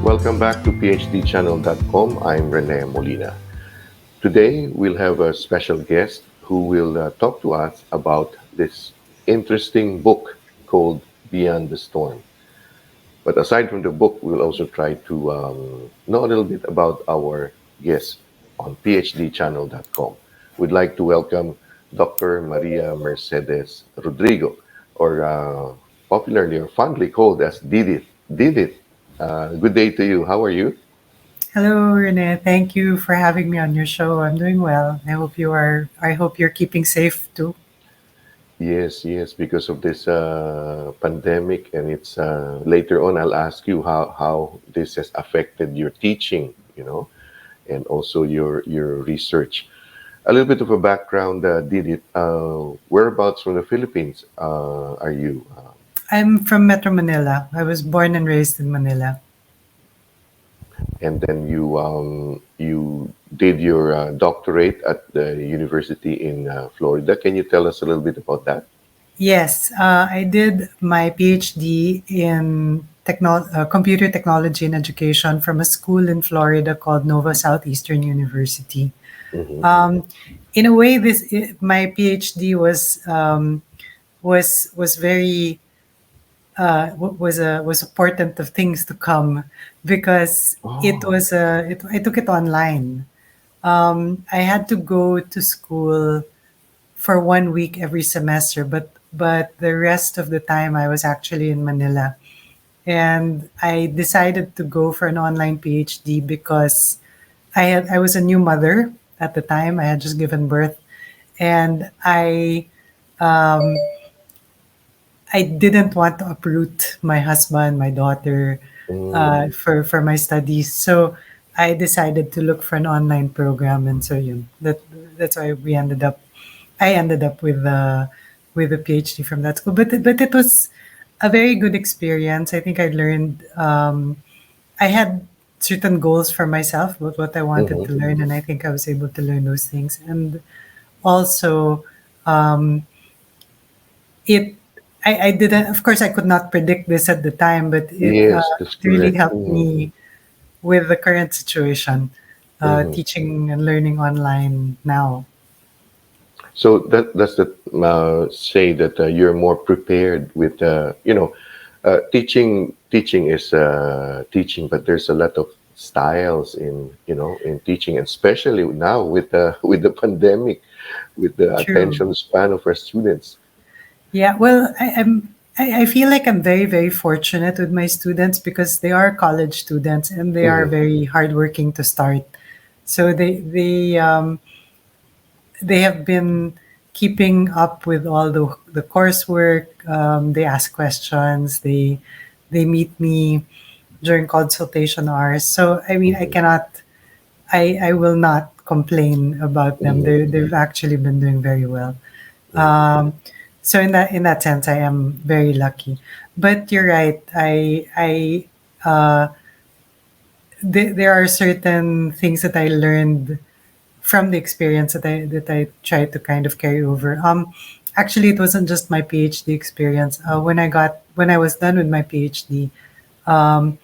Welcome back to PhDchannel.com. I'm Rene Molina. Today, we'll have a special guest who will talk to us about this interesting book called Beyond the Storm. But aside from the book, we'll also try to know a little bit about our guest on PhDchannel.com. We'd like to welcome Dr. Maria Mercedes Rodrigo, or popularly or fondly called as Didit. Didit, good day to you. How are you? Hello, Renee. Thank you for having me on your show. I'm doing well. I hope you are. I hope you're keeping safe too. Yes, yes, because of this pandemic, and it's later on. I'll ask you how this has affected your teaching, and also your research. A little bit of a background, did it? Whereabouts from the Philippines are you? I'm from Metro Manila. I was born and raised in Manila. And then you did your doctorate at the university in Florida. Can you tell us a little bit about that? Yes, I did my PhD in computer technology and education from a school in Florida called Nova Southeastern University. Mm-hmm. Um, in a way, my PhD was very was a portent of things to come because Oh. I took it online. I had to go to school for 1 week every semester, but the rest of the time I was actually in Manila, and I decided to go for an online PhD because I was a new mother at the time. I had just given birth, and um, I didn't want to uproot my husband, my daughter, Mm. for my studies. So I decided to look for an online program, and so that's why I ended up with a PhD from that school. But it was a very good experience. I think I learned. I had certain goals for myself about what I wanted Mm-hmm. to learn, and I think I was able to learn those things. And also, um, it I didn't, of course I could not predict this at the time, but Yes, that's it really correct. helped Mm-hmm. me with the current situation, Mm-hmm. teaching and learning online now. So that's the say that you're more prepared with teaching. Teaching is teaching, but there's a lot of styles in teaching, and especially now with with the pandemic, with the True. attention span of our students. Yeah, well, I feel like I'm very, very fortunate with my students because they are college students and they are Hmm. very hardworking to start. So they have been keeping up with all the coursework. They ask questions. They meet me during consultation hours. So I mean, Hmm. I will not complain about them. Hmm. They've actually been doing very well. Hmm. So in that sense, I am very lucky. But you're right. There are certain things that I learned from the experience that I try to kind of carry over. Actually, it wasn't just my PhD experience. When I was done with my PhD, um,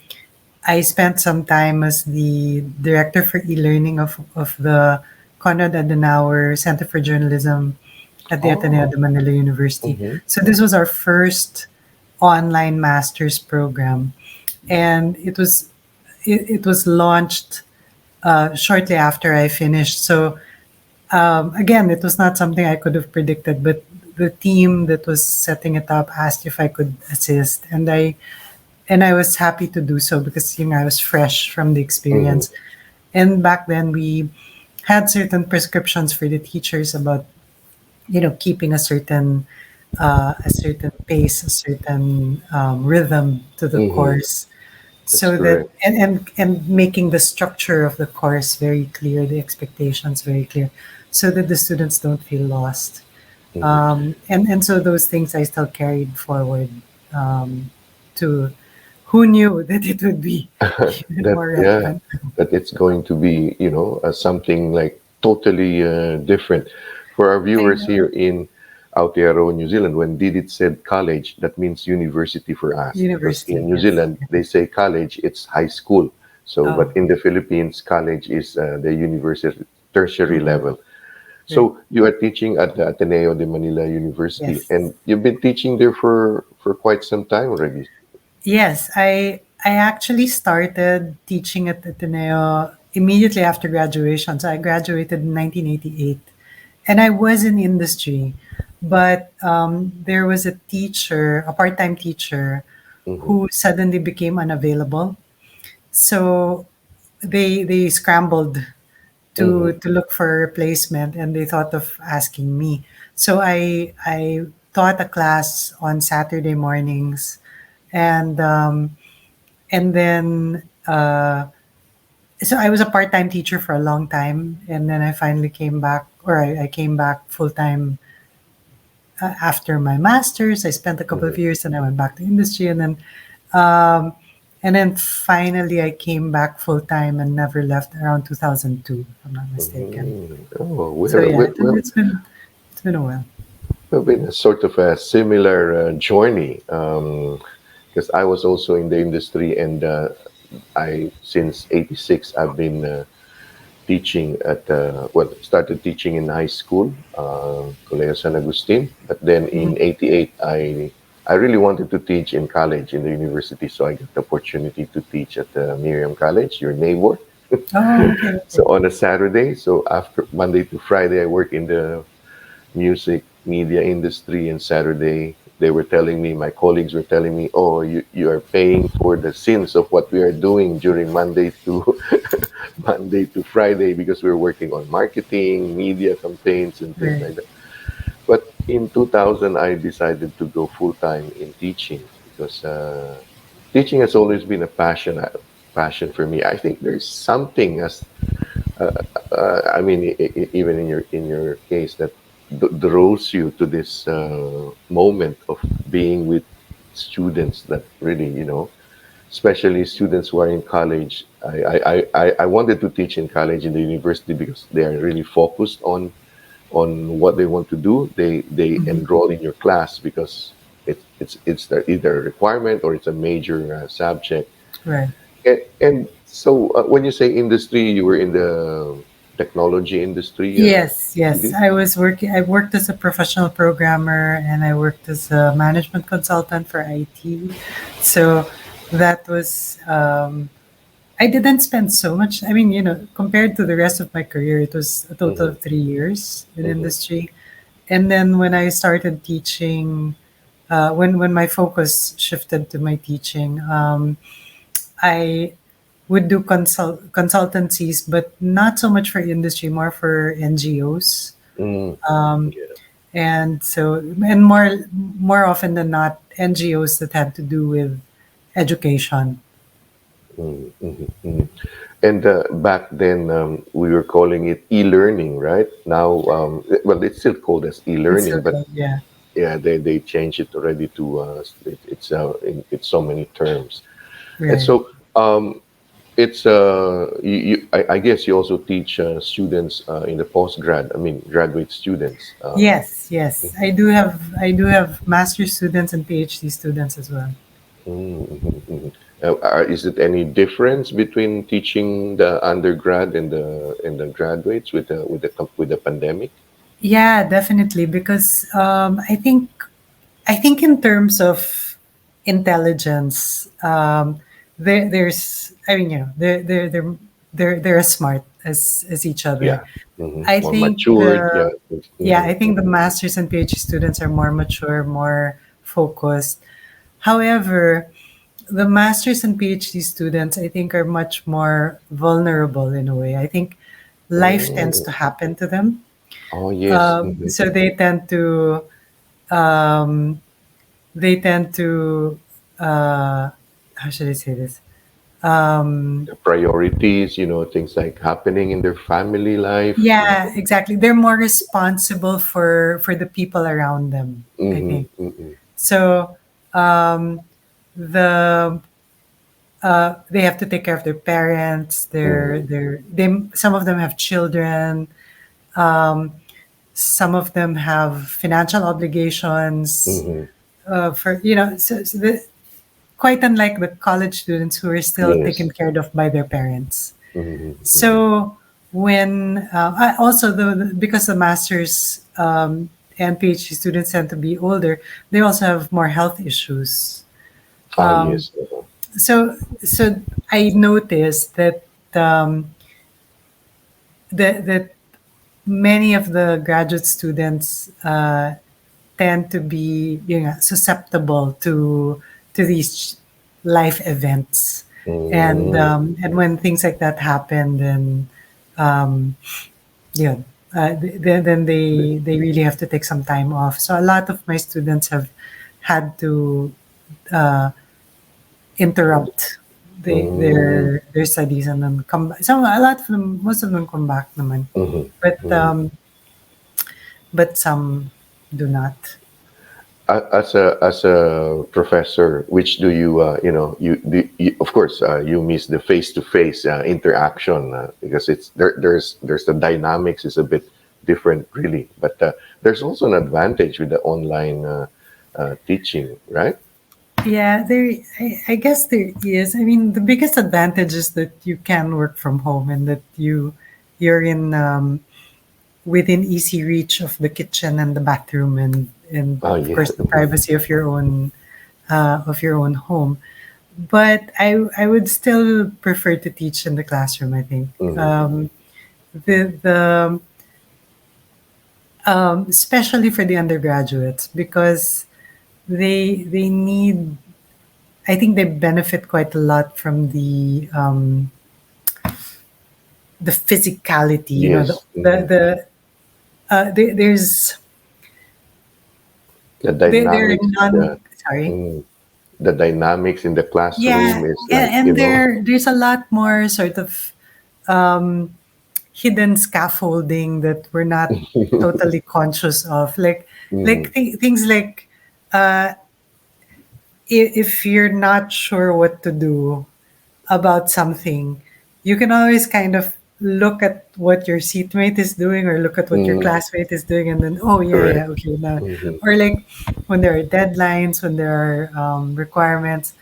I spent some time as the director for e-learning of the Konrad Adenauer Center for Journalism at the Ateneo Oh. de Manila University. Hmm. So this was our first online master's program, and it was launched shortly after I finished. So again, it was not something I could have predicted, but the team that was setting it up asked if I could assist, and I was happy to do so because I was fresh from the Hmm. experience. And back then we had certain prescriptions for the teachers about keeping a certain pace, a certain rhythm to the Hmm. course, That's so that correct. and making the structure of the course very clear, the expectations very clear, so that the students don't feel lost. Hmm. And so those things I still carried forward to who knew that it would be even That more yeah, relevant. that it's going to be something like totally different for our I viewers know. here in Aotearoa, New Zealand, when Didit said college, that means university for us. Because University, in New yes. Zealand, they say college, it's high school. So, Oh, but in the Philippines, college is the university, tertiary mm, level. right. So you are teaching at the Ateneo de Manila University, Yes. and you've been teaching there for quite some time already. Yes, I actually started teaching at Ateneo immediately after graduation. So I graduated in 1988, and I was in industry, but there was a teacher, a part-time teacher, Hmm. who suddenly became unavailable. So they scrambled Hmm. to look for a replacement, and they thought of asking me. So I taught a class on Saturday mornings, and then so I was a part-time teacher for a long time, and then I finally came back, or I came back full-time after my master's. I spent a couple Hmm. of years, and I went back to industry, um, and then finally I came back full-time and never left around 2002, if I'm not mistaken. Oh, So yeah, it's been a while. we've been a sort of a similar journey. Because I was also in the industry, and I since '86 I've been teaching at started teaching in high school, Colegio San Agustin. But then in Mhm. '88, I really wanted to teach in college in the university, so I got the opportunity to teach at Miriam College, your neighbor. Oh, okay, So okay. on a Saturday, so after Monday to Friday, I work in the music media industry, and Saturday they were telling me, my colleagues were telling me, oh, you are paying for the sins of what we are doing during Monday to Monday to Friday, because we're working on marketing, media campaigns, and things Right. like that. But in 2000, I decided to go full time in teaching, because teaching has always been a passion for me. I think there's something as I mean, even in your case, that draws you to this moment of being with students that really, especially students who are in college. I wanted to teach in college, in the university, because they are really focused on what they want to do. They Mhm. enroll in your class because either a requirement or it's a major subject. Right. And so, when you say industry, you were in the technology industry, Yes, yes. Edith? I worked as a professional programmer, and I worked as a management consultant for IT. So that was I didn't spend so much. I mean, compared to the rest of my career, it was a total Mm-hmm, of 3 years in mm-hmm, industry. And then when I started teaching, when my focus shifted to my teaching, I would do consultancies, but not so much for industry, more for NGOs. mm, Um, yeah, and so, and more often than not, NGOs that had to do with education. mm. And back then, we were calling it e-learning, right? Now, well, it's still called as It's e-learning, but okay, yeah, yeah, they changed it already to it's so many terms. And right. so, it's I guess you also teach students in the postgrad. I mean, graduate students. Yes, yes. I do have master students and PhD students as well. Is it any difference between teaching the undergrad and the graduates with with the pandemic? Yeah, definitely. Because I think in terms of intelligence, there's I mean, they're as smart as each other. Yeah, I more think matured. Yeah. yeah, Mm-hmm, I think the masters and PhD students are more mature, more focused. However, the masters and PhD students, I think, are much more vulnerable in a way. I think life tends mm. to happen to them. Oh yes. So um, they tend to, how should I say this? Um, The priorities, things like happening in their family life. yeah, exactly. They're more responsible for the people around them, I Mm-hmm, think. mm-hmm, So um, the they have to take care of their parents. mm-hmm, They some of them have children. some of them have financial obligations Mm-hmm. for quite unlike the college students who are still taken Yes. care of by their parents. Mm-hmm. Mm-hmm. So when also because the masters and PhD students tend to be older, they also have more health issues. Ah, yes. Uh-huh. So I noticed that that many of the graduate students tend to be susceptible to these life events, Mm, and when things like that happen, then um, yeah, then they really have to take some time off. So a lot of my students have had to uh, interrupt mm, their studies and then come back. So a lot of them, most of them come back naman, mhm, but mhm. some do not. As a professor, which do you of course you miss the face to face interaction because there's the dynamics is a bit different really, but there's also an advantage with the online teaching, right? Yeah, I guess there is. I mean, the biggest advantage is that you can work from home and that you're in within easy reach of the kitchen and the bathroom and Ah, of yeah. course the privacy of your own home. But I would still prefer to teach in the classroom. I think Mhm, the especially for the undergraduates because they need. I think they benefit quite a lot from the physicality. You know, yes. Mhm. there's The they're dynamics in non sorry. mm, the dynamics in the Yeah, classroom is like, and there's a lot more sort of hidden scaffolding that we're not totally conscious of, mm, things like if you're not sure what to do about something, you can always kind of look at what your seatmate is doing or look at what your mm, classmate is doing, and then, oh, yeah, correct. yeah, okay, now. Mhm, Or like when there are deadlines, when there are requirements,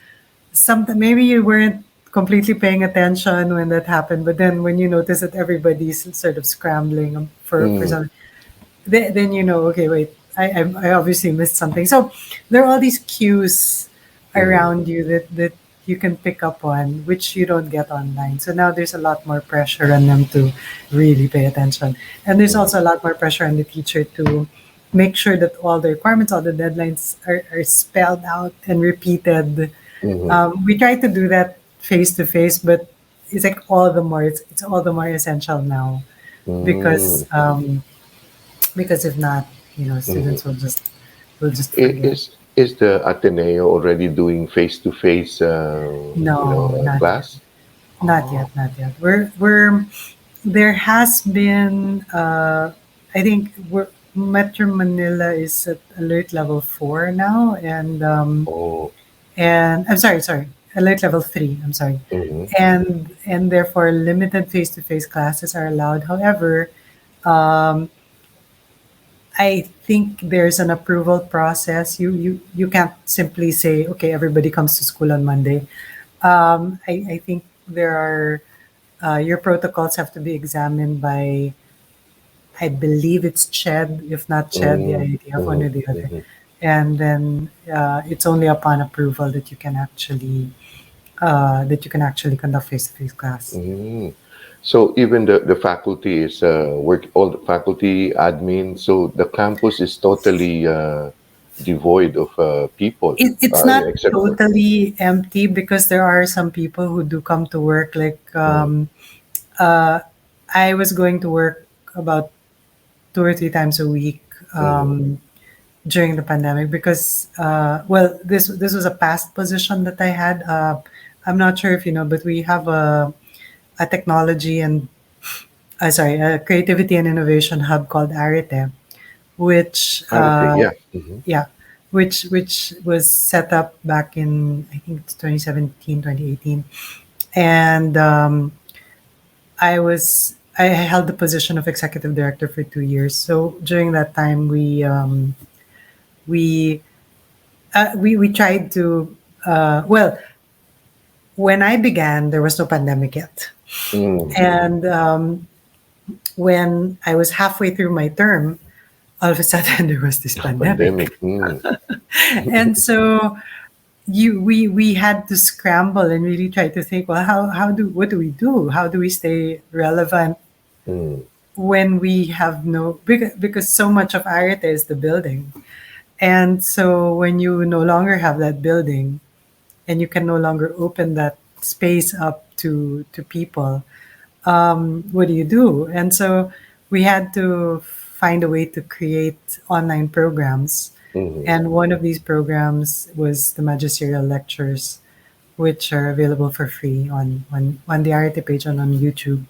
something maybe you weren't completely paying attention when that happened, but then when you notice that everybody's sort of scrambling for mm, something, then you know, okay, wait, I obviously missed something. So there are all these cues mhm, around you that you can pick up on, which you don't get online. So now there's a lot more pressure on them to really pay attention, and there's mhm, also a lot more pressure on the teacher to make sure that all the requirements, all the deadlines are spelled out and repeated. mhm, We try to do that face to face, but it's like it's all the more essential now mm, because if not, mhm. students will just forget. Is the Ateneo already doing face-to-face, No, not yet, class? not Oh, yet, not yet. We're there has been I think Metro Manila is at alert level 4 now, oh, and I'm sorry, alert level 3. I'm sorry, mhm, and therefore limited face-to-face classes are allowed. However, um, I think there's an approval process. You can't simply say, okay, everybody comes to school on Monday. I think there are your protocols have to be examined by, I believe it's CHED. If not CHED, the mm, IATF, one mhm, or the other. mhm, And then it's only upon approval that you can actually conduct face-to-face class. mm. So even the faculty is work all the faculty admin. So the campus is totally devoid of people, It's not except for. totally empty because there are some people who do come to work. Mm, Uh, I was going to work about 2 or 3 times a week mhm, during the pandemic because, well, this was a past position that I had. I'm not sure if you know, but we have a technology and a creativity and innovation hub called Arite, which Arate, yeah. Mhm, yeah, which was set up back in, I think it's 2017, 2018, and I held the position of executive director for 2 years. So during that time, we we tried to well, when I began, there was no pandemic yet, Mm. and when I was halfway through my term, all of a sudden there was this pandemic, Pandemic. Mm. and so we had to scramble and really try to think, well, how do what do we do? How do we stay relevant Mm. when we have no because so much of Arete is the building, and so when you no longer have that building and you can no longer open that space up to people, what do you do? And so we had to find a way to create online programs. Mm. And one of these programs was the magisterial lectures, which are available for free on the Arete page and on YouTube.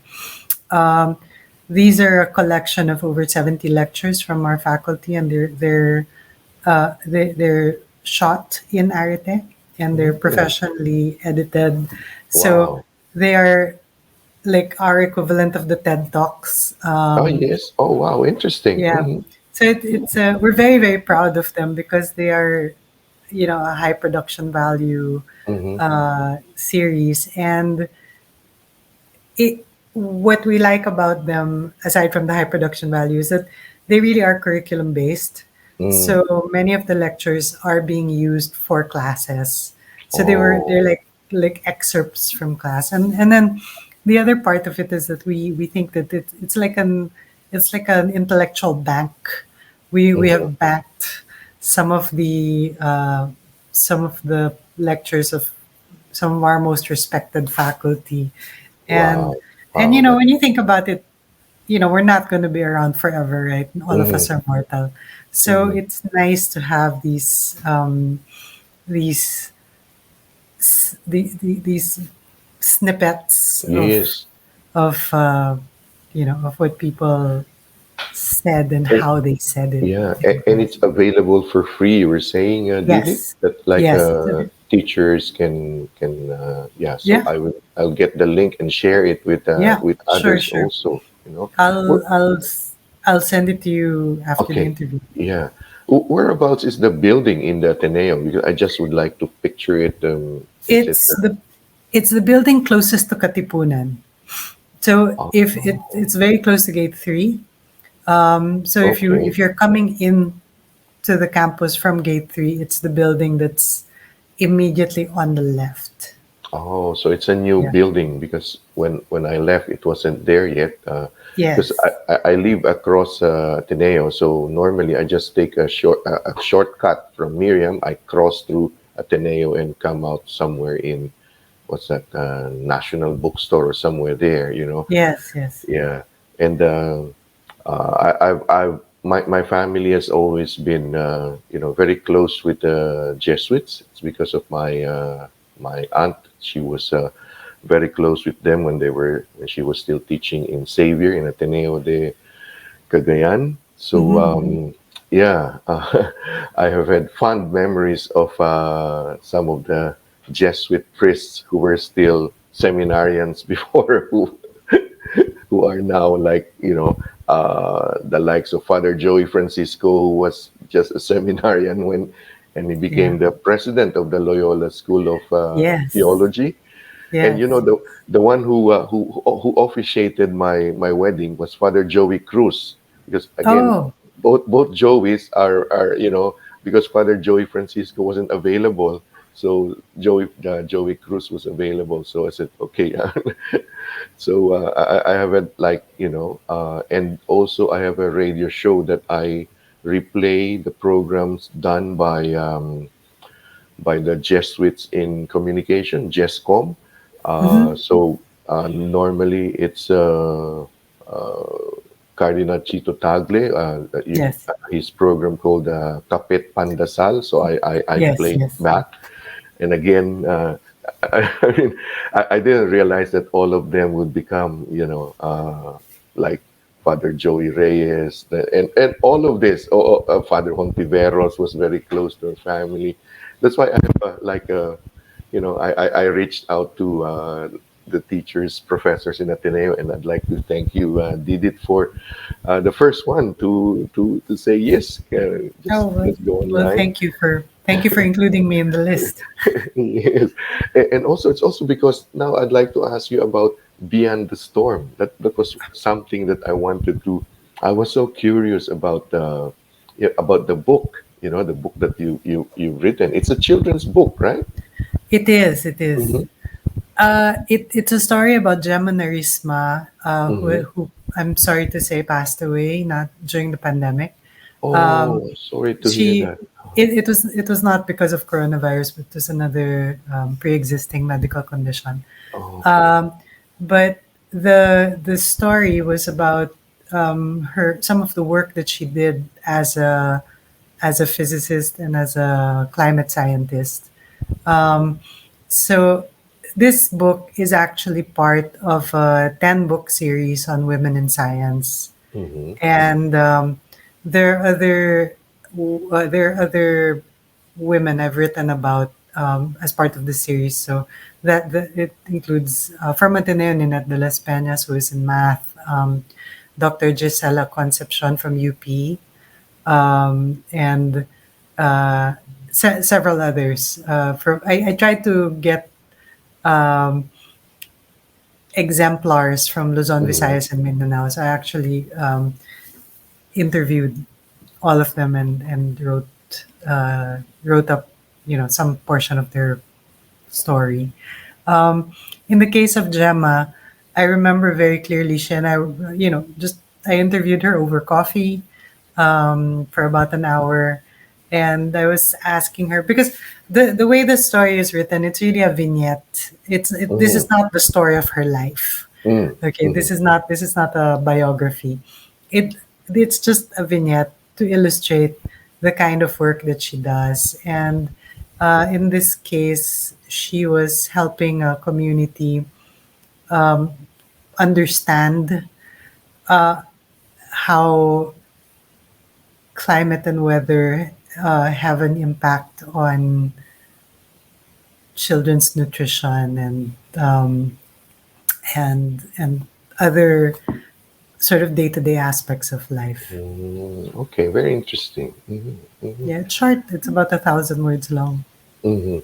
Um, these are a collection of over 70 lectures from our faculty, and they're shot in Arete and they're Mm. professionally edited. So Wow. they are like our equivalent of the TED Talks. Oh, yes. Oh, wow. Interesting. Yeah. Mm-hmm. So it's we're very very proud of them because they are, a high production value Mm-hmm. series, and what we like about them, aside from the high production value, is that they really are curriculum based. Mm. So many of the lectures are being used for classes. So they're Oh. like excerpts from class, and then the other part of it is that we think that it's like an intellectual bank. We Mm-hmm. have backed some of the lectures of some of our most respected faculty, and Wow. Wow. when you think about it, we're not going to be around forever, right? All of us Mm-hmm. are mortal, so Mm-hmm. it's nice to have these these snippets Yes. of what people said and And how they said it yeah, in and it's class. available for free. You were saying, Didi, Yes, that like yes, teachers can yeah. So yeah, I'll get the link and share it yeah, with sure, others sure. also. You know, I'll where, I'll I'll send it to you after the okay, interview. yeah. Whereabouts is the building in the Ateneo? Because I just would like to picture it. Is it? It's the building closest to Katipunan. So if Oh, it's very close to Gate 3. So okay. if you're coming in to the campus from Gate 3, it's the building that's immediately on the left. Oh, so it's a new Yeah. building because when I left, it wasn't there yet. Because Yes. I live across Ateneo, so normally I just take a shortcut from Miriam. I cross through Ateneo and come out somewhere in what's that National Bookstore or somewhere there. Yes. Yes. Yeah, and my family has always been very close with the Jesuits. It's because of my aunt. She was very close with them when she was still teaching in Xavier in Ateneo de Cagayan. So Mm-hmm. yeah, I have had fond memories of some of the Jesuit priests who were still seminarians before, who are now like the likes of Father Joey Francisco, who was just a seminarian and he Yeah. became the president of the Loyola School of Yes. Theology. And Yes. the one who officiated my wedding was Father Joey Cruz, because again, Oh. both Joeys are because Father Joey Francisco wasn't available, so Joey Cruz was available. So I said, okay. So I have it like and also I have a radio show that I replay the programs done by the Jesuits in communication, JESCOM. Mm-hmm. Normally it's Cardinal Chito Tagle, Yes. his program called Kapit Pandasal. So I Yes. played Yes. that. And again, I mean, I didn't realize that all of them would become, like Father Joey Reyes, and all of this. Father Hontiveros was very close to her family. That's why I have I reached out to the teachers, professors in Ateneo, and I'd like to thank you, did it for the first one to say yes. Oh well, Just go well, online. thank you for including me in the list. Yes, and also it's also because now I'd like to ask you about Beyond the Storm. That was something that I wanted to. I was so curious about the, yeah, about the book. You know, the book that you've written. It's a children's book, right? It is. It is. Mm-hmm. It's a story about Gemma Narisma, Mm-hmm. who I'm sorry to say passed away not during the pandemic. Um, Oh, sorry to hear she that. it was not because of coronavirus, but it was another pre-existing medical condition. Oh, okay. Um, but the story was about her some of the work that she did as a physicist and as a climate scientist. Um, so this book is actually part of a 10-book series on women in science, Mm-hmm. and there are other women I've written about as part of the series. So it includes from Ateneo Ninette de las Peñas, who is in math, Dr. Gisela Concepcion from UP, and uh, several others. I tried to get um, exemplars from Luzon, Mm-hmm. Visayas, and Mindanao. So I actually interviewed all of them and wrote up some portion of their story. Um, in the case of Gemma, I remember very clearly she and I, just I interviewed her over coffee for about an hour, and I was asking her because the way the story is written, it's really a vignette. This Mm-hmm. is not the story of her life. Okay, Mm-hmm. this is not a biography. It it's just a vignette to illustrate the kind of work that she does, and in this case, she was helping a community understand how climate and weather have an impact on children's nutrition and other sort of day-to-day aspects of life. Okay, very interesting. Mm-hmm. Mm-hmm. Yeah, it's short. It's about 1,000 words long. Mm-hmm.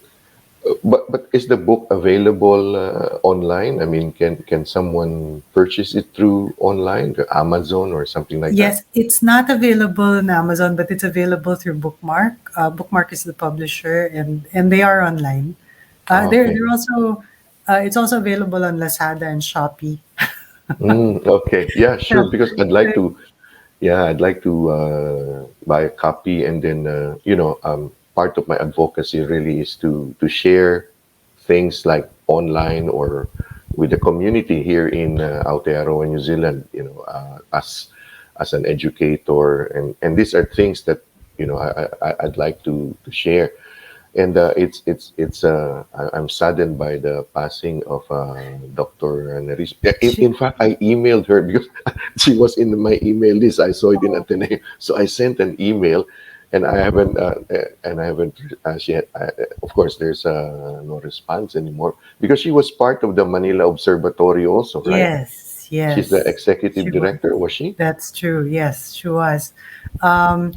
But is the book available online? I mean, can someone purchase it through online, the Amazon or something like that? Yes, it's not available on Amazon, but it's available through Bookmark. Bookmark is the publisher, and they are online. Okay. They're also it's also available on Lazada and Shopee. Okay. Yeah, sure. So, Because I'd like to buy a copy, and then part of my advocacy really is to share things like online or with the community here in Aotearoa, New Zealand. As an educator, and these are things that I'd like to share. And I'm saddened by the passing of Dr. Neris. In she, fact, I emailed her because she was in my email list. I saw it in Ateneo, so I sent an email, and I haven't. She had, of course, there's no response anymore because she was part of the Manila Observatory also, right? yes, She's the yes, executive she was. director, was she? That's true. Yes, she was. Um,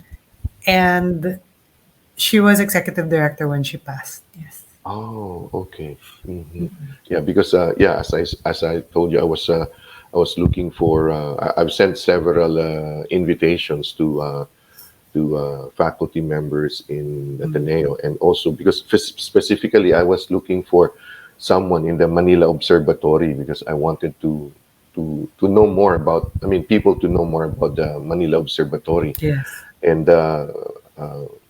and she was executive director when she passed. Yes. Oh, okay. Yeah, because as I told you, I was looking for. I've sent several invitations to faculty members in Ateneo, and also because specifically I was looking for someone in the Manila Observatory because I wanted to know more about. I mean, people to know more about the Manila Observatory, Yes. and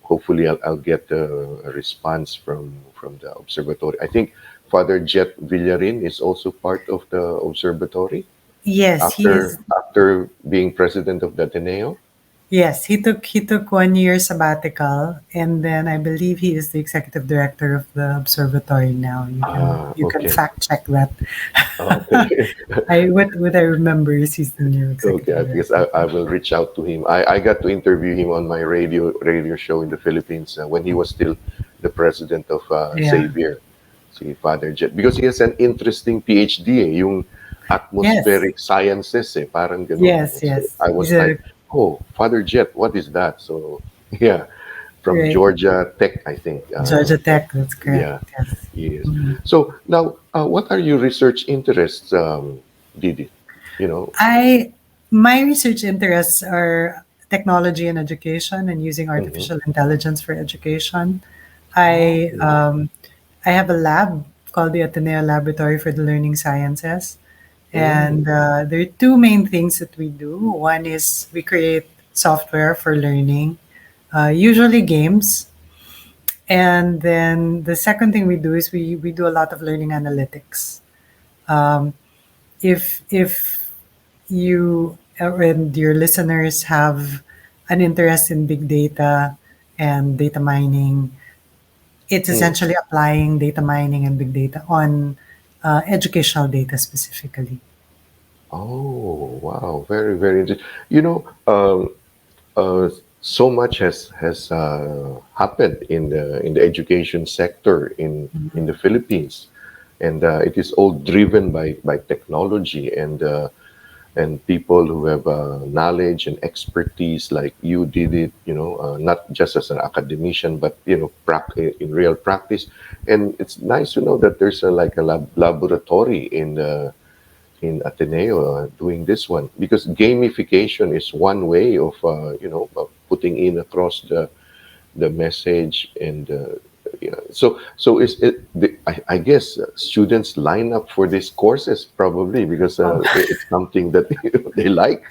hopefully I'll get a response from the observatory. I think Father Jet Villarin is also part of the observatory Yes, he is. after being president of the Ateneo. Yes, he took 1 year sabbatical, and then I believe he is the executive director of the observatory now. You can Ah, you can okay, fact check that. okay. What I remember is he's the new executive Okay, because director. I will reach out to him. I got to interview him on my radio show in the Philippines when he was still the president of Yeah. Xavier. si Father Jet. Because he has an interesting PhD, eh, yung Yes, atmospheric sciences, eh, parang ganun. yes, So yes. I He's was a like, oh, Father Jet, what is that? So, yeah, from right. Georgia Tech, I think. Georgia Tech. That's correct. Yeah, Yes. yes. Mhm. So now, what are your research interests, Didi? You know, I my research interests are technology and education and using mhm. artificial intelligence for education. Oh, I um, I have a lab called the Ateneo Laboratory for the Learning Sciences, mm, and there are two main things that we do. One is we create software for learning, usually games, and then the second thing we do is we do a lot of learning analytics. Um, if you and your listeners have an interest in big data and data mining, it's mm. essentially applying data mining and big data on educational data specifically. Oh, wow, very, very interesting. You know, so much has happened in the education sector in the Philippines, and it is all driven by technology and people who have knowledge and expertise like you did it. You know, not just as an academician, but you know, in real practice. And it's nice to know that there's a, like a laboratory in Ateneo doing this one because gamification is one way of putting in across the message and so is it I guess students line up for these courses probably because it's something that they like.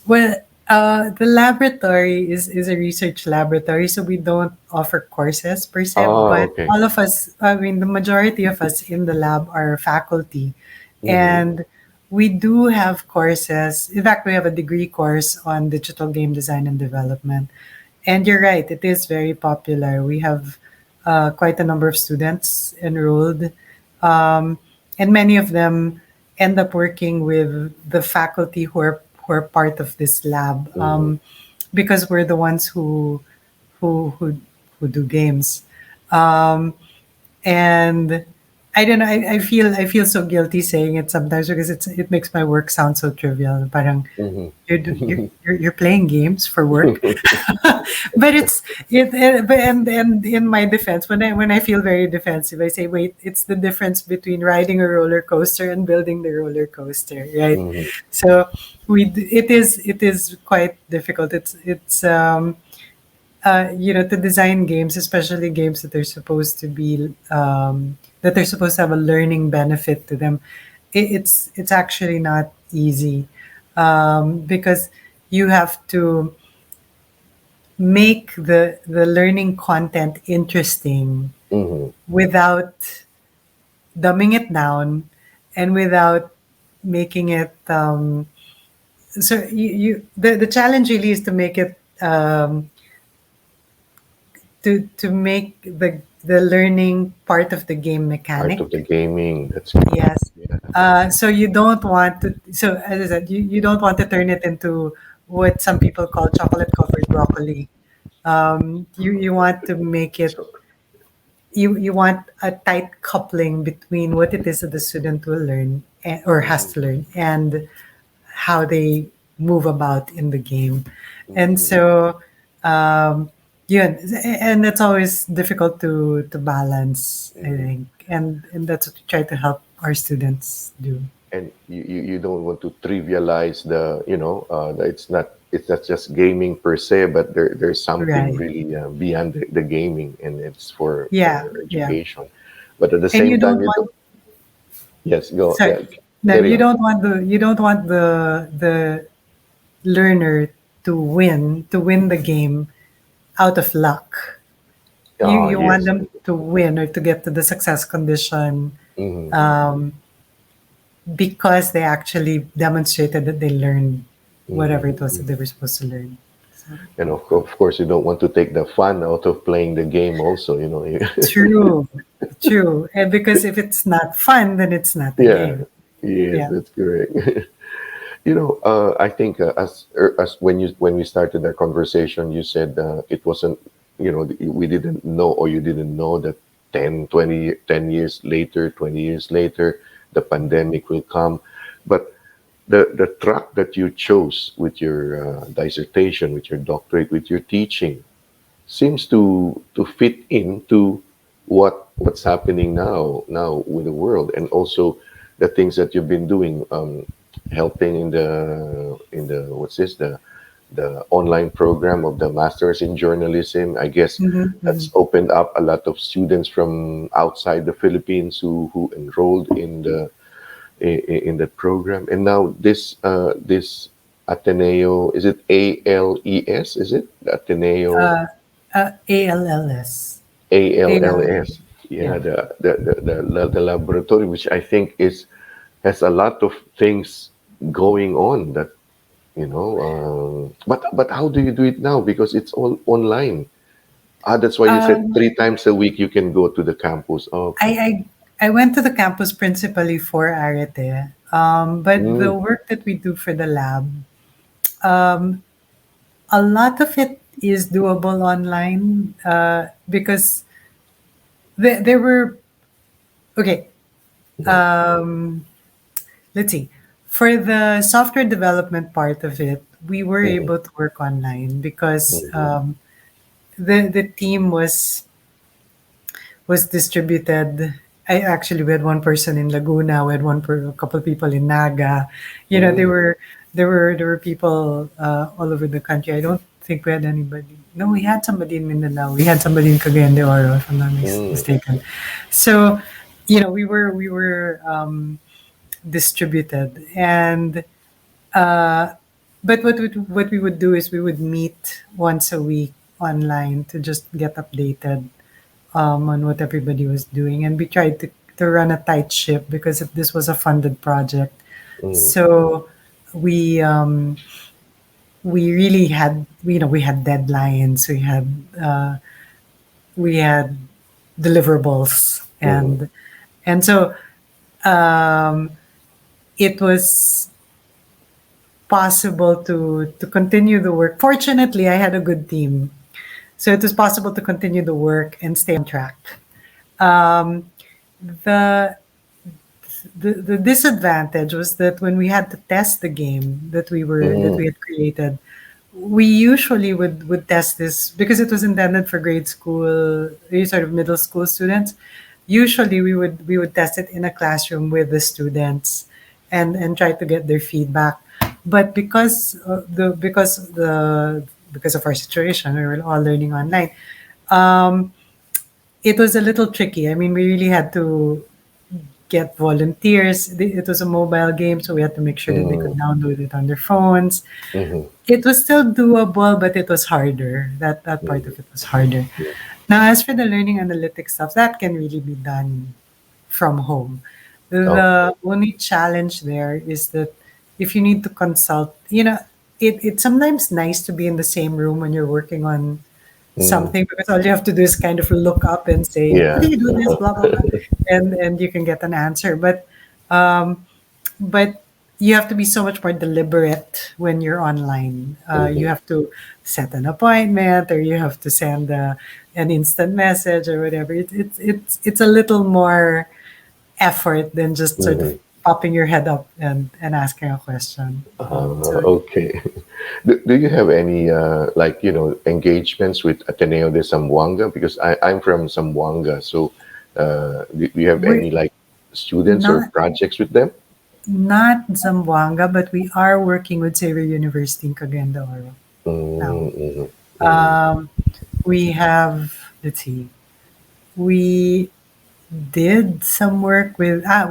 Well, the laboratory is a research laboratory, so we don't offer courses per se, Oh, but okay. all of us, I mean, the majority of us in the lab are faculty. Mm-hmm. And we do have courses. In fact, we have a degree course on digital game design and development. And you're right, it is very popular. We have quite a number of students enrolled, um, and many of them end up working with the faculty who are part of this lab, Mm-hmm. because we're the ones who who, who do games. Um, and I don't know. I feel so guilty saying it sometimes because it makes my work sound so trivial. Parang you're playing games for work, but but and in my defense, when I feel very defensive, I say, wait, it's the difference between riding a roller coaster and building the roller coaster, right? Mm-hmm. So it is quite difficult. It's to design games, especially games that are supposed to be that are supposed to have a learning benefit to them. It's actually not easy, because you have to make the learning content interesting Mm-hmm. without dumbing it down and without making it so the challenge really is to make it to make the learning part of the game Part of the mechanic. gaming, that's correct. Yes. Yeah. So you don't want to. So as I said, you don't want to turn it into what some people call chocolate covered broccoli. You want to make it. So You want a tight coupling between what it is that the student will learn, or has mhm, to learn, and how they move about in the game. And mhm. so, yeah, and that's always difficult to balance, I Mhm. think. And that's what we try to help our students do. And you don't want to trivialize it's not just gaming per se, but there's something Right. really beyond the gaming, and it's Yeah, for yeah. education. But at the And you same time, don't you want don't. Yes, go. sorry. Yeah, No, carry on. you don't want the learner to win the game out of luck. You want Yes. them to win or to get to the success condition, Hmm. um, because they actually demonstrated that they learned whatever Hmm. it was that they were supposed to learn. So, And of course, you don't want to take the fun out of playing the game. Also, you know. true, true. And because if it's not fun, then it's not a Yeah. game. Yes, Yeah, that's correct. I think as when we started our conversation, you said it wasn't, we didn't know or you didn't know that 10 years later, 20 years later, the pandemic will come. But the track that you chose with your dissertation, with your doctorate, with your teaching seems to fit into what's happening now with the world, and also the things that you've been doing, helping in the what's this, the online program of the masters in journalism. I guess Mhm, that's mhm. opened up a lot of students from outside the Philippines who enrolled in the program. And now this Ateneo, is it ALES? Is it Ateneo? Uh, ALLS. ALL. ALLS. Yeah, Yeah. the laboratory, which I think is has a lot of things going on that but how do you do it now? Because it's all online. That's why you said Um, 3 times a week you can go to the campus. I, Okay. I went to the campus principally for Arete, but the Mm, work that we do for the lab, um, a lot of it is doable online because there were okay. mm, Um, let's see. For the software development part of it, we were mm, able to work online because mm, the team was distributed. We had one person in Laguna, we had a couple of people in Naga. You know, mm, there were people all over the country. I don't think we had anybody. No, we had somebody in Mindanao. We had somebody in Cagayan de Oro, if I'm not mm, mistaken. So, you know, we were distributed, and but what we would do is we would meet once a week online to just get updated on what everybody was doing, and we tried to run a tight ship because this was a funded project. mm, So we we really had, you know, we had deadlines, we had deliverables, mm, and so um, it was possible to continue the work. Fortunately, I had a good team, so it was possible to continue the work and stay on track. Um, the the disadvantage was that when we had to test the game that mm, we had created, we usually would test this because it was intended for grade school, sort of middle school students. Usually, we would test it in a classroom with the students and try to get their feedback. But because of our situation, we were all learning online. Um, it was a little tricky. I mean, we really had to get volunteers. It was a mobile game, so we had to make sure that they could mm, download it on their phones. mhm, It was still doable, but it was harder. That part mhm, of it was harder. mm. Now, as for the learning analytics stuff, that can really be done from home. Okay. The only challenge there is that if you need to consult, you know, it's sometimes nice to be in the same room when you're working on Mm, something because all you have to do is kind of look up and say, "How yeah. do you do this?" Blah blah blah, and you can get an answer. Um, but you have to be so much more deliberate when you're online. You Mhm, have to set an appointment, or you have to send an instant message or whatever. It's a little more effort than just sort of mhm. popping your head up and asking a question. So Okay. Do you have any like engagements with Ateneo de Zamboanga? Because I'm from Zamboanga, so do you have we're any like students or not projects with them? not Zamboanga, but we are working with Xavier University in Cagayan de Oro now. Mm, mhm, mhm, Um, we have, let's see, we did some work with, I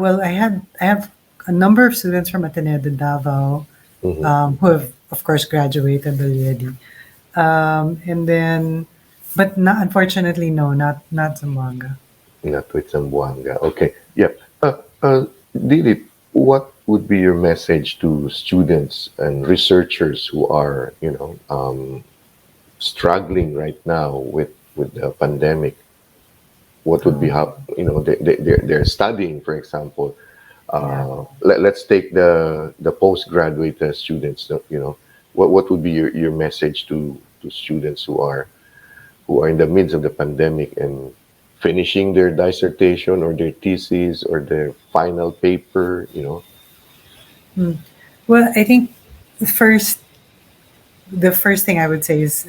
have a number of students from Ateneo de Davao mhm. who have, of course, graduated already. And then, but not, unfortunately, no, not Zamboanga. Not with Zamboanga. Okay. Yeah. Dilip, what would be your message to students and researchers who are, struggling right now with the pandemic? What would be Um, how they're studying, for example. yeah. Let's take the postgraduate students. What would be your message to students who are in the midst of the pandemic and finishing their dissertation or their thesis or their final paper, you know. Mm. Well, I think first the first thing I would say is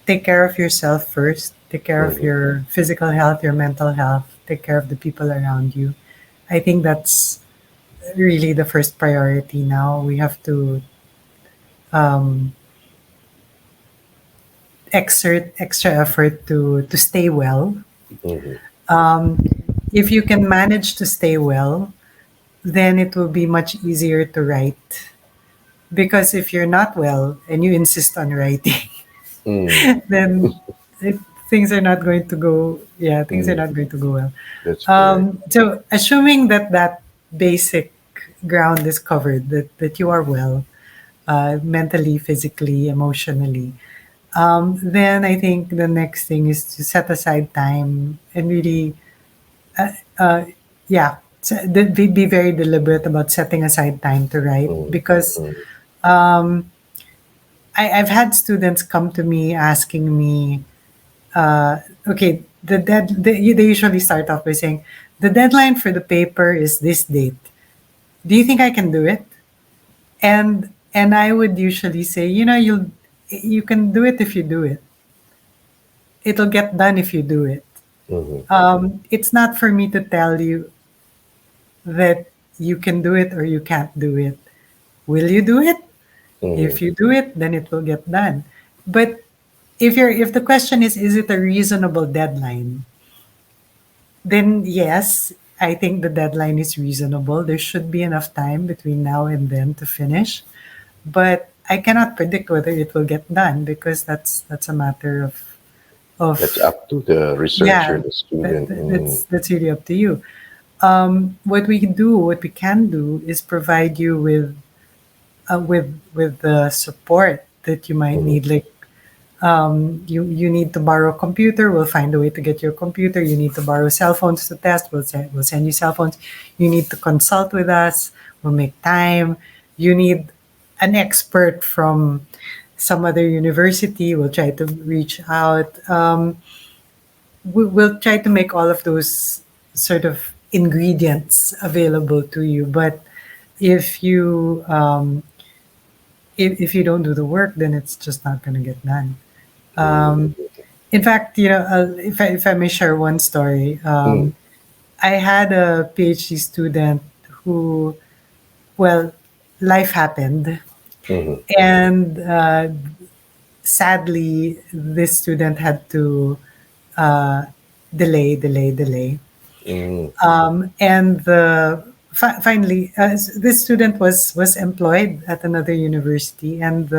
take care of yourself first. Take care of Hmm. your physical health, your mental health. Take care of the people around you. I think that's really the first priority now. We have to um, exert extra effort to stay well. Hmm. Um, if you can manage to stay well, then it will be much easier to write. Because if you're not well and you insist on writing, Mm. then it, things are not going to go. Yeah, things are Mm. not going to go well. That's correct. So assuming that that basic ground is covered, that you are well, mentally, physically, emotionally, then I think the next thing is to set aside time and really, uh, yeah, be very deliberate about setting aside time to write Mm. because Mm. I've had students come to me asking me, okay, they usually start off by saying, the deadline for the paper is this date. Do you think I can do it? And I would usually say, you can do it if you do it. It'll get done if you do it. Hmm. It's not for me to tell you that you can do it or you can't do it. Will you do it? Hmm. If you do it, then it will get done. But if the question is it a reasonable deadline? Then yes, I think the deadline is reasonable. There should be enough time between now and then to finish. But I cannot predict whether it will get done because that's a matter That's of up to the researcher, yeah, the student. Mm. that's really up to you. What we can do is provide you with the support that you might Hmm. need. Like you need to borrow a computer. We'll find a way to get your computer. You need to borrow cell phones to test. We'll send you cell phones. You need to consult with us. We'll make time. You need an expert from some other university. We'll try to reach out. We'll try to make all of those sort of ingredients available to you. But if you if you don't do the work, then it's just not going to get done. Um, Mm. in fact, if I may share one story, Mm. I had a PhD student who, well, life happened, Hmm. and sadly, this student had to uh, delay. Mm. And finally, this student was employed at another university, and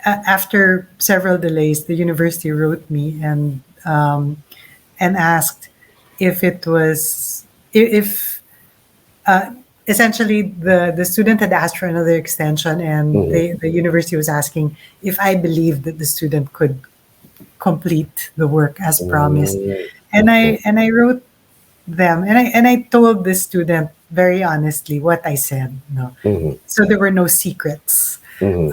after several delays, the university wrote me and asked if it was if essentially the student had asked for another extension, and Hmm. the university was asking if I believed that the student could complete the work as promised. Mm. And I wrote them, and I told the student very honestly what I said. No, Hmm. so there were no secrets. Hmm.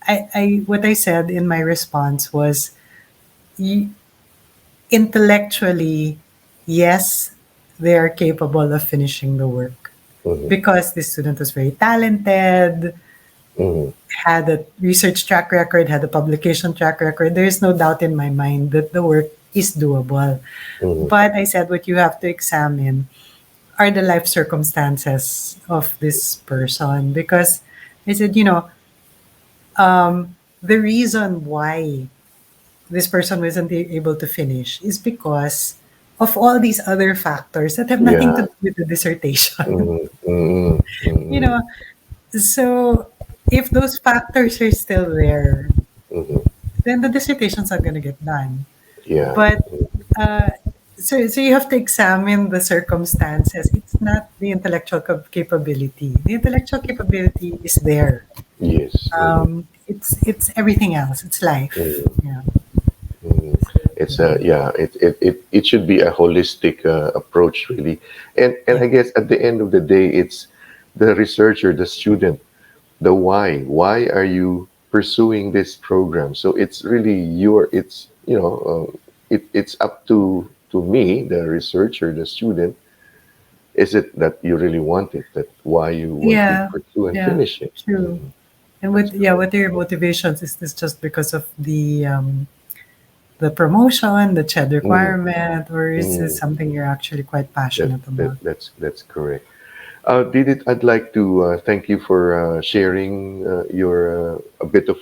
I what I said in my response was, "Y- intellectually, yes, they are capable of finishing the work Hmm. because the student was very talented, Hmm. had a research track record, had a publication track record. There is no doubt in my mind that the work is doable. Hmm. But I said what you have to examine are the life circumstances of this person, because I said, the reason why this person wasn't able to finish is because of all these other factors that have nothing to Yeah. do with the dissertation. Hmm. Hmm. you Hmm. know, so if those factors are still there, Hmm. then the dissertation's not going to get done. Yeah. But uh, so you have to examine the circumstances. It's not the intellectual capability. The intellectual capability is there. Yes. Hmm. It's everything else. It's life. Hmm. Yeah. Mm. It's a, Mhm. yeah, it should be a holistic approach, really. And Yeah. I guess at the end of the day, it's the researcher, the student, the why. Why are you pursuing this program? So it's really it's up to me, the researcher, the student. Is it that you really want it? That why you want to Yeah, pursue and yeah, finish it? true. Mm, And that's correct. what are your motivations? Is this just because of the promotion, the CHED Mm, requirement, or is this mm, something you're actually quite passionate about? that's correct. Didit, I'd like to thank you for sharing your a bit of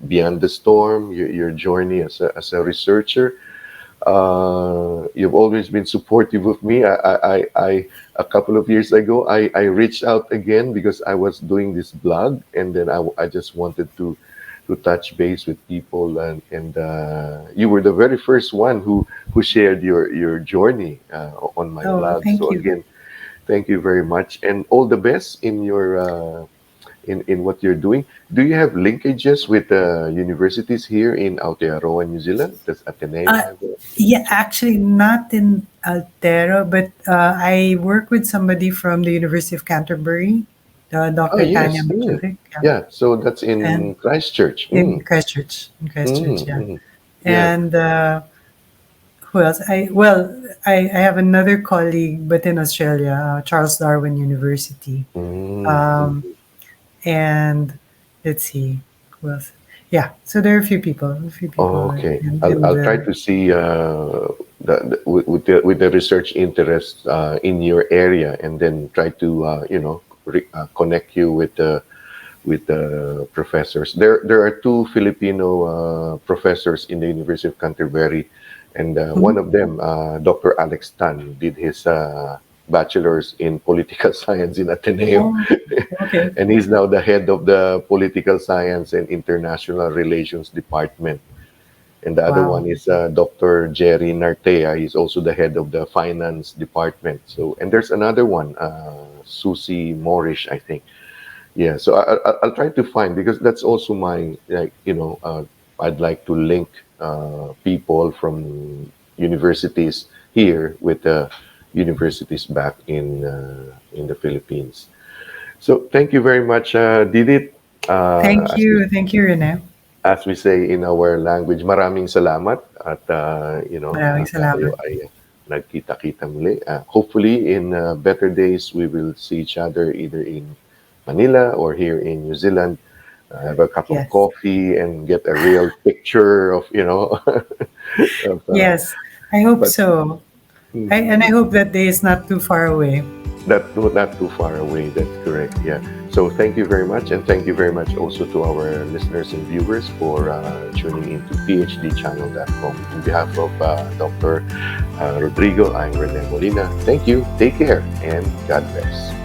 beyond the storm, your journey as a researcher. You've always been supportive of me. A couple of years ago, I reached out again because I was doing this blog, and then I just wanted to touch base with people, and you were the very first one who shared your journey on my Oh, blog. thank So you. again, thank you very much, and all the best in your in what you're doing. Do you have linkages with universities here in Aotearoa, New Zealand? Does Ateneo Uh, have a yeah, linkage? actually, not in Altero, but I work with somebody from the University of Canterbury, Oh, Dr. Tanya yes. Mm. Machulik, yeah, Yeah, so that's and in Christchurch. in Mm. Christchurch, Mm. yeah. Mm. Yeah. And who else? I have another colleague, but in Australia, Charles Darwin University. Mm. Um, Mm. and let's see, who else? Yeah, so there are a few Oh, people okay. in I'll try the. to see with the research interest in your area, and then try to connect you with the professors. There are two Filipino professors in the University of Canterbury, and one Mhm. of them, Dr. Alex Tan, did his bachelor's in political science in Ateneo, Oh, okay. and he's now the head of the political science and international relations department. And the other Wow. one is Dr. Jerry Nartea. He's also the head of the finance department. So, and there's another one, Susie Morish, I think. Yeah, so I'll try to find, because that's also my, like, I'd like to link people from universities here with the universities back in the Philippines. So thank you very much, Didit. As we Thank you, Rene. say in our language, maraming salamat at Maraming tayo salamat. ay nagkita-kita muli. Hopefully in better days we will see each other either in Manila or here in New Zealand. Have a cup of Yes, coffee and get a real picture of of, yes. I hope but so. mhm. I hope that day is not too far away. That not too far away. That's correct. Yeah. So thank you very much, and thank you very much also to our listeners and viewers for tuning into PhDchannel.com. On behalf of Dr. Rodrigo, I'm Rene Molina. Thank you. Take care, and God bless.